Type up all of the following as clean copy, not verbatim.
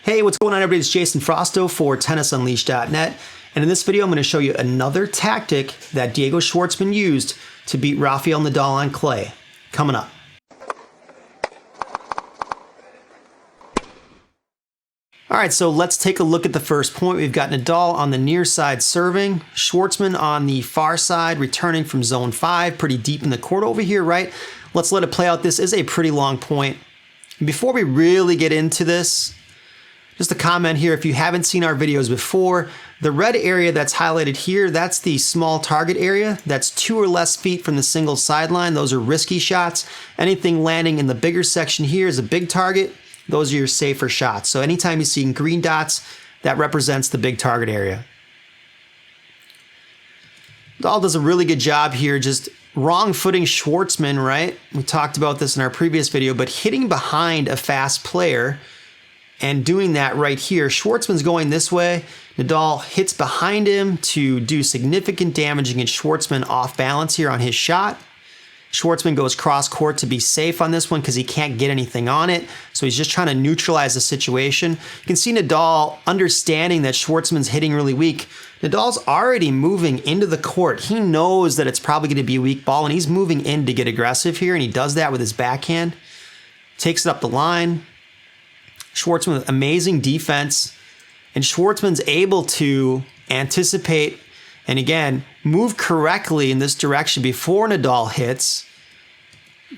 Hey, what's going on everybody? It's Jason Frausto for TennisUnleashed.net, and in this video I'm going to show you another tactic that Diego Schwartzman used to beat Rafael Nadal on clay. Coming up. Alright, so let's take a look at the first point. We've got Nadal on the near side serving, Schwartzman on the far side returning from zone 5, pretty deep in the court over here, right? Let's let it play out. This is a pretty long point. Before we really get into this, just a comment here, if you haven't seen our videos before, the red area that's highlighted here, that's the small target area. That's 2 or less feet from the single sideline. Those are risky shots. Anything landing in the bigger section here is a big target. Those are your safer shots. So anytime you see green dots, that represents the big target area. Nadal does a really good job here, just wrong footing Schwartzman, right? We talked about this in our previous video, but hitting behind a fast player and doing that right here. Schwartzman's going this way. Nadal hits behind him to do significant damage against Schwartzman off balance here on his shot. Schwartzman goes cross court to be safe on this one because he can't get anything on it. So he's just trying to neutralize the situation. You can see Nadal understanding that Schwartzman's hitting really weak. Nadal's already moving into the court. He knows that it's probably going to be a weak ball, and he's moving in to get aggressive here, and he does that with his backhand. Takes it up the line. Schwartzman with amazing defense, and Schwartzman's able to anticipate and again move correctly in this direction before Nadal hits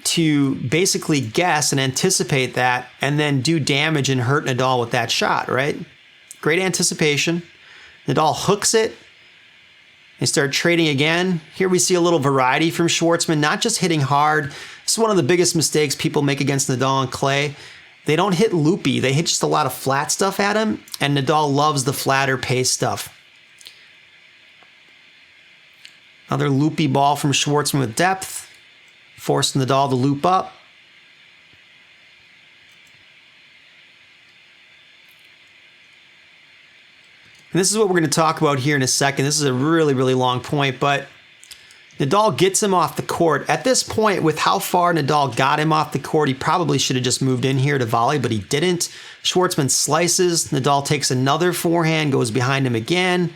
to basically guess and anticipate that and then do damage and hurt Nadal with that shot, right? Great anticipation. Nadal hooks it. They start trading again. Here we see a little variety from Schwartzman, not just hitting hard. This is one of the biggest mistakes people make against Nadal on clay. They don't hit loopy. They hit just a lot of flat stuff at him, and Nadal loves the flatter pace stuff. Another loopy ball from Schwartzman with depth, forced Nadal to loop up. And this is what we're going to talk about here in a second. This is a really, really long point, but Nadal gets him off the court. At this point, with how far Nadal got him off the court, he probably should have just moved in here to volley, but he didn't. Schwartzman slices. Nadal takes another forehand, goes behind him again.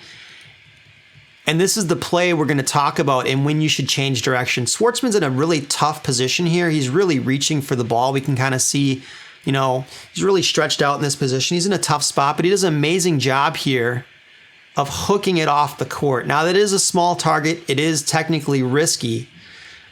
And this is the play we're going to talk about and when you should change direction. Schwartzman's in a really tough position here. He's really reaching for the ball. We can kind of see, you know, he's really stretched out in this position. He's in a tough spot, but he does an amazing job here of hooking it off the court. Now that is a small target. It is technically risky,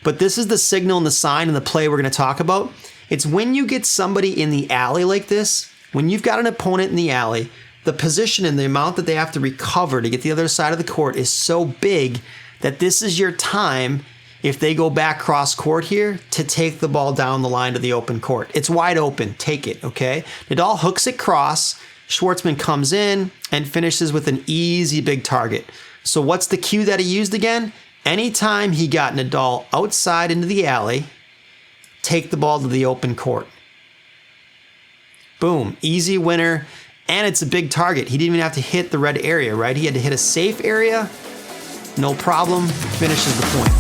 but this is the signal and the sign and the play we're going to talk about. It's when you get somebody in the alley like this, when you've got an opponent in the alley, the position and the amount that they have to recover to get the other side of the court is so big that this is your time, if they go back cross court here, to take the ball down the line to the open court. It's wide open. Take it, okay? Nadal hooks it cross. Schwartzman comes in and finishes with an easy big target. So what's the cue that he used again? Anytime he got Nadal outside into the alley, take the ball to the open court. Boom, easy winner, and it's a big target. He didn't even have to hit the red area, right? He had to hit a safe area, no problem, finishes the point.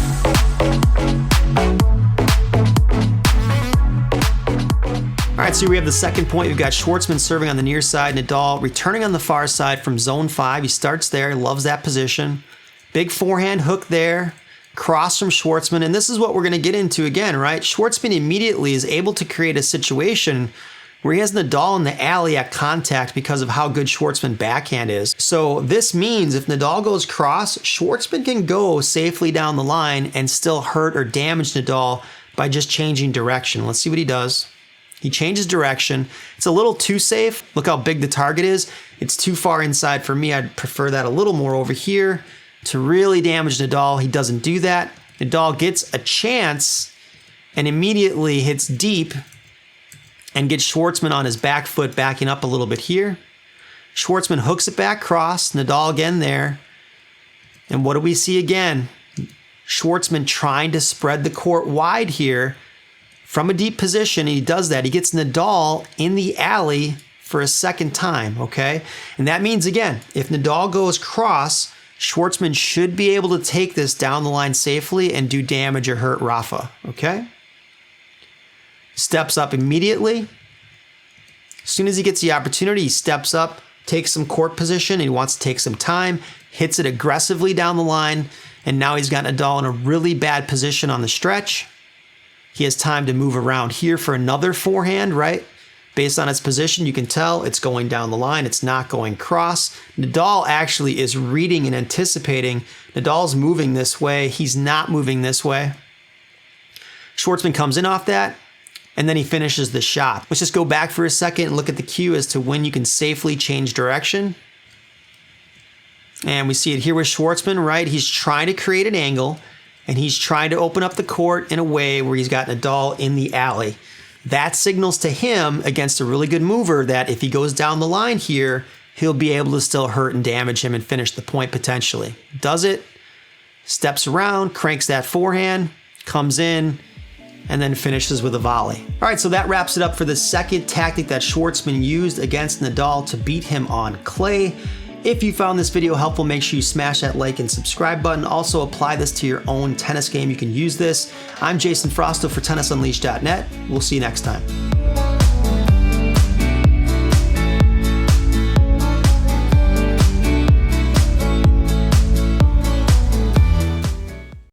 All right, so we have the second point. We've got Schwartzman serving on the near side, Nadal returning on the far side from zone 5. He starts there, loves that position. Big forehand hook there, cross from Schwartzman, and this is what we're going to get into again, right? Schwartzman immediately is able to create a situation where he has Nadal in the alley at contact because of how good Schwartzman backhand is. So this means if Nadal goes cross, Schwartzman can go safely down the line and still hurt or damage Nadal by just changing direction. Let's see what he does. He changes direction. It's a little too safe. Look how big the target is. It's too far inside for me. I'd prefer that a little more over here to really damage Nadal. He doesn't do that. Nadal gets a chance and immediately hits deep and gets Schwartzman on his back foot, backing up a little bit here. Schwartzman hooks it back cross. Nadal again there. And what do we see again? Schwartzman trying to spread the court wide here from a deep position, and he does that. He gets Nadal in the alley for a second time, okay? And that means, again, if Nadal goes cross, Schwartzman should be able to take this down the line safely and do damage or hurt Rafa, okay? Steps up immediately, As soon as he gets the opportunity, he steps up, takes some court position, and he wants to take some time, hits it aggressively down the line, and now he's got Nadal in a really bad position on the stretch. He has time to move around here for another forehand, right? Based on its position, you can tell it's going down the line. It's not going cross. Nadal actually is reading and anticipating. Nadal's moving this way. He's not moving this way. Schwartzman comes in off that, and then he finishes the shot. Let's just go back for a second and look at the cue as to when you can safely change direction. And we see it here with Schwartzman, right? He's trying to create an angle, and he's trying to open up the court in a way where he's got Nadal in the alley. That signals to him against a really good mover that if he goes down the line here, he'll be able to still hurt and damage him and finish the point potentially. Does it, steps around, cranks that forehand, comes in, and then finishes with a volley. All right, so that wraps it up for the second tactic that Schwartzman used against Nadal to beat him on clay. If you found this video helpful, make sure you smash that like and subscribe button. Also apply this to your own tennis game. You can use this. I'm Jason Frausto for TennisUnleashed.net. We'll see you next time.